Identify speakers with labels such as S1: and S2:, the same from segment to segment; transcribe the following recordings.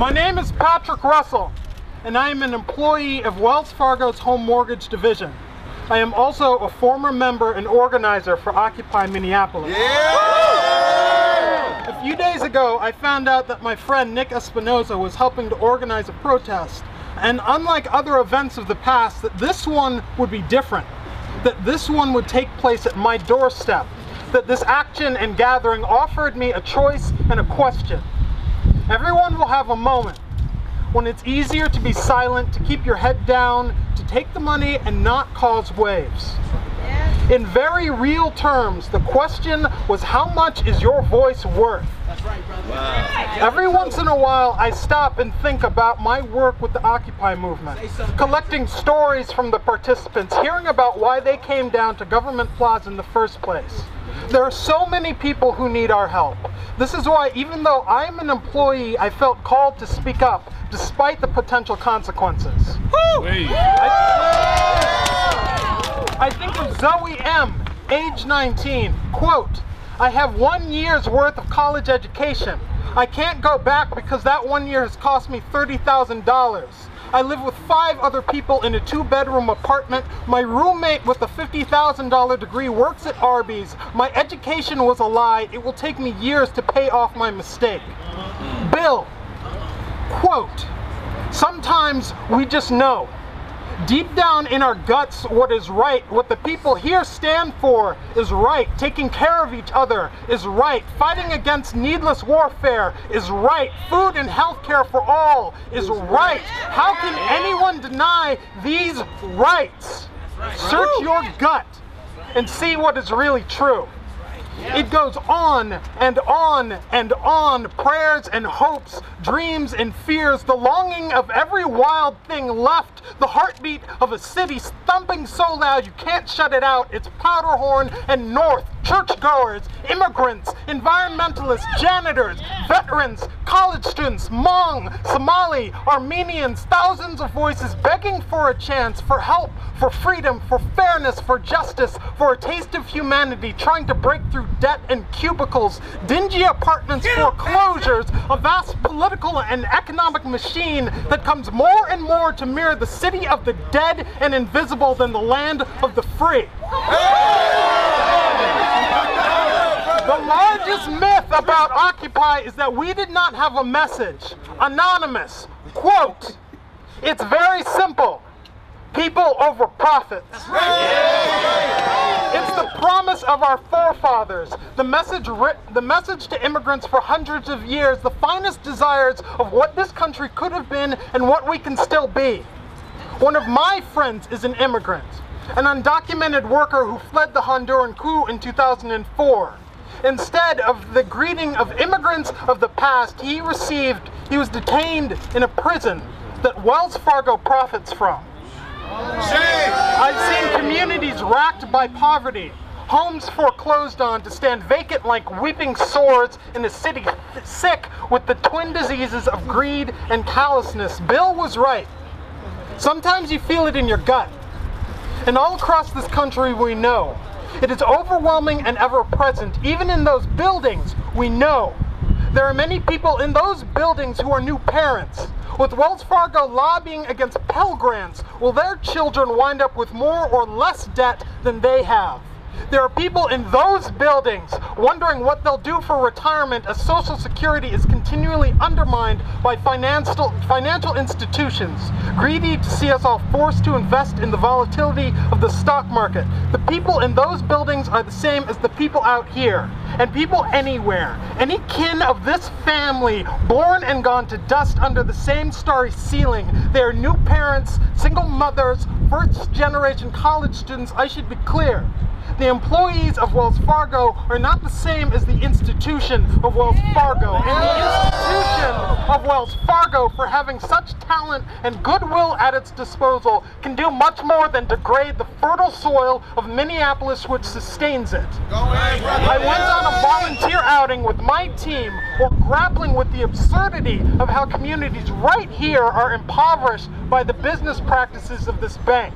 S1: My name is Patrick Russell, and I am an employee of Wells Fargo's Home Mortgage Division. I am also a former member and organizer for Occupy Minneapolis.
S2: Yeah!
S1: A few days ago, I found out that my friend Nick Espinoza was helping to organize a protest, and unlike other events of the past, that this one would be different, that this one would take place at my doorstep, that this action and gathering offered me a choice and a question. Everyone will have a moment when it's easier to be silent, to keep your head down, to take the money and not cause waves. In very real terms, the question was, how much is your voice worth?
S2: That's right, brother. Wow.
S1: Every once in a while, I stop and think about my work with the Occupy movement, collecting stories from the participants, hearing about why they came down to Government Plaza in the first place. There are so many people who need our help. This is why, even though I'm an employee, I felt called to speak up, despite the potential consequences. I think of Zoe M., age 19, quote, "I have 1 year's worth of college education. I can't go back because that 1 year has cost me $30,000. I live with 5 other people in a 2-bedroom apartment. My roommate with a $50,000 degree works at Arby's. My education was a lie. It will take me years to pay off my mistake." Bill, quote, "Sometimes we just know. Deep down in our guts, what is right, what the people here stand for is right. Taking care of each other is right. Fighting against needless warfare is right. Food and health care for all is right. How can anyone deny these rights? Search your gut and see what is really true." It goes on and on and on. Prayers and hopes, dreams and fears, the longing of every wild thing left, the heartbeat of a city thumping so loud you can't shut it out. It's Powderhorn and North, churchgoers, immigrants, environmentalists, janitors, veterans, college students, Hmong, Somali, Armenians, thousands of voices begging for a chance, for help, for freedom, for fairness, for justice, for a taste of humanity, trying to break through debt and cubicles, dingy apartments, foreclosures, a vast political and economic machine that comes more and more to mirror the city of the dead and invisible than the land of the free. The largest myth about Occupy is that we did not have a message. Anonymous, quote, "It's very simple. People over profits." It's the promise of our forefathers, the message to immigrants for hundreds of years, the finest desires of what this country could have been and what we can still be. One of my friends is an immigrant, an undocumented worker who fled the Honduran coup in 2004. Instead of the greeting of immigrants of the past, he was detained in a prison that Wells Fargo profits from. I've seen communities racked by poverty, homes foreclosed on to stand vacant like weeping sores in a city sick with the twin diseases of greed and callousness. Bill was right. Sometimes you feel it in your gut. And all across this country we know. It is overwhelming and ever present. Even in those buildings, we know. There are many people in those buildings who are new parents. With Wells Fargo lobbying against Pell Grants, will their children wind up with more or less debt than they have? There are people in those buildings wondering what they'll do for retirement as Social Security is continually undermined by financial institutions, greedy to see us all forced to invest in the volatility of the stock market. The people in those buildings are the same as the people out here, and people anywhere. Any kin of this family, born and gone to dust under the same starry ceiling. They are new parents, single mothers, first-generation college students. I should be clear. The employees of Wells Fargo are not the same as the institution of Wells Fargo. And the institution of Wells Fargo, for having such talent and goodwill at its disposal, can do much more than degrade the fertile soil of Minneapolis which sustains it. I went on a volunteer outing with my team while grappling with the absurdity of how communities right here are impoverished by the business practices of this bank.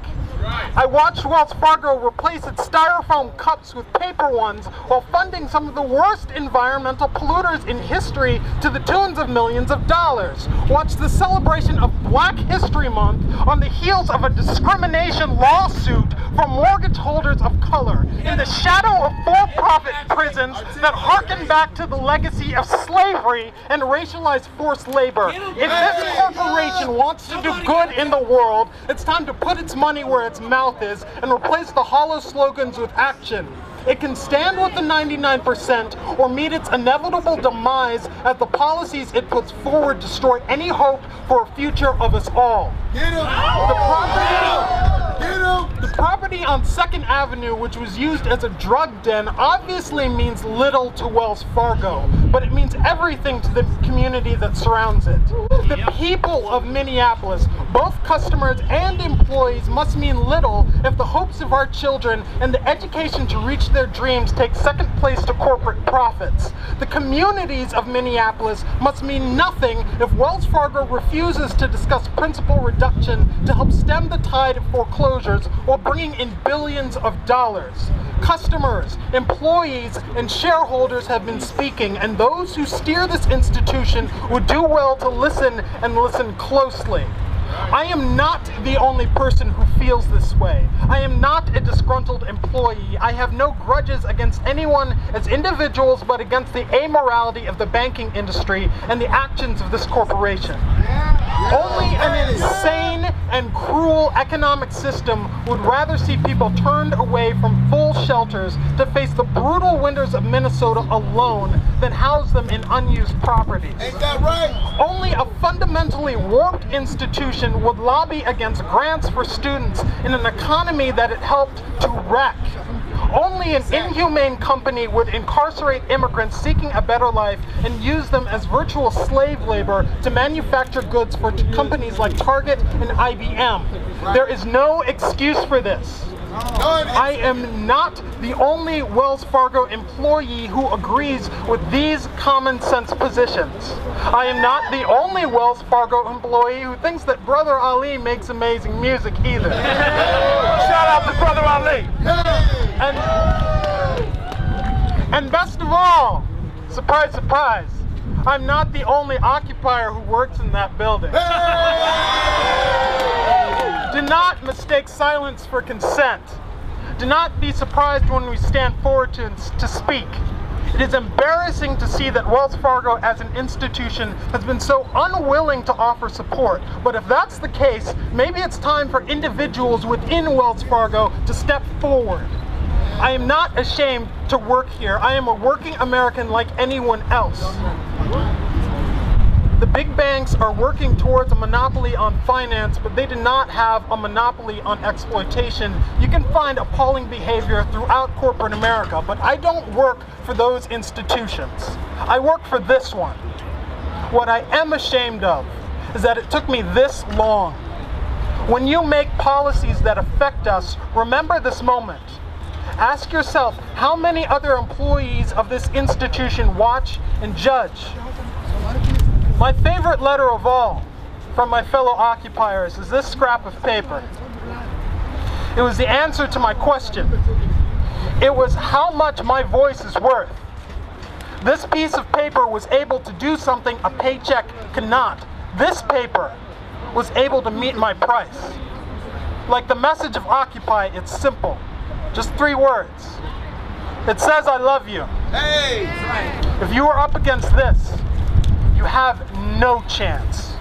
S1: I watched Wells Fargo replace its styrofoam cups with paper ones while funding some of the worst environmental polluters in history to the tunes of millions of dollars. Watched the celebration of Black History Month on the heels of a discrimination lawsuit from mortgage holders of color in the shadow of for-profit prisons that harken back to the legacy of slavery and racialized forced labor. If this corporation wants to do good in the world, it's time to put its money where its mouth is and replace the hollow slogans with action. It can stand with the 99% or meet its inevitable demise as the policies it puts forward destroy any hope for a future of us all. The property on 2nd Avenue, which was used as a drug den, obviously means little to Wells Fargo, but it means everything to the community that surrounds it. The people of Minneapolis, both customers and employees, must mean little if the hopes of our children and the education to reach their dreams take second place to corporate profits. The communities of Minneapolis must mean nothing if Wells Fargo refuses to discuss principal reduction to help stem the tide of foreclosures while bringing in billions of dollars. Customers, employees, and shareholders have been speaking, and those who steer this institution would do well to listen and listen closely. I am not the only person who feels this way. I am not a disgruntled employee. I have no grudges against anyone as individuals, but against the amorality of the banking industry and the actions of this corporation. Only an insane and cruel economic system would rather see people turned away from full shelters to face the brutal winters of Minnesota alone than house them in unused properties.
S3: Ain't that right?
S1: Only a fundamentally warped institution would lobby against grants for students in an economy that it helped to wreck. Only an inhumane company would incarcerate immigrants seeking a better life and use them as virtual slave labor to manufacture goods for companies like Target and IBM. There is no excuse for this. I am not the only Wells Fargo employee who agrees with these common sense positions. I am not the only Wells Fargo employee who thinks that Brother Ali makes amazing music either. Shout out to Brother Ali! And best of all, surprise, surprise, I'm not the only occupier who works in that building. Do not mistake silence for consent. Do not be surprised when we stand forward to speak. It is embarrassing to see that Wells Fargo as an institution has been so unwilling to offer support. But if that's the case, maybe it's time for individuals within Wells Fargo to step forward. I am not ashamed to work here. I am a working American like anyone else. The big banks are working towards a monopoly on finance, but they do not have a monopoly on exploitation. You can find appalling behavior throughout corporate America, but I don't work for those institutions. I work for this one. What I am ashamed of is that it took me this long. When you make policies that affect us, remember this moment. Ask yourself how many other employees of this institution watch and judge. My favorite letter of all from my fellow occupiers is this scrap of paper. It was the answer to my question. It was how much my voice is worth. This piece of paper was able to do something a paycheck cannot. This paper was able to meet my price. Like the message of Occupy, it's simple. Just 3 words. It says, I love you.
S3: Hey!
S1: If you are up against this, you have no chance.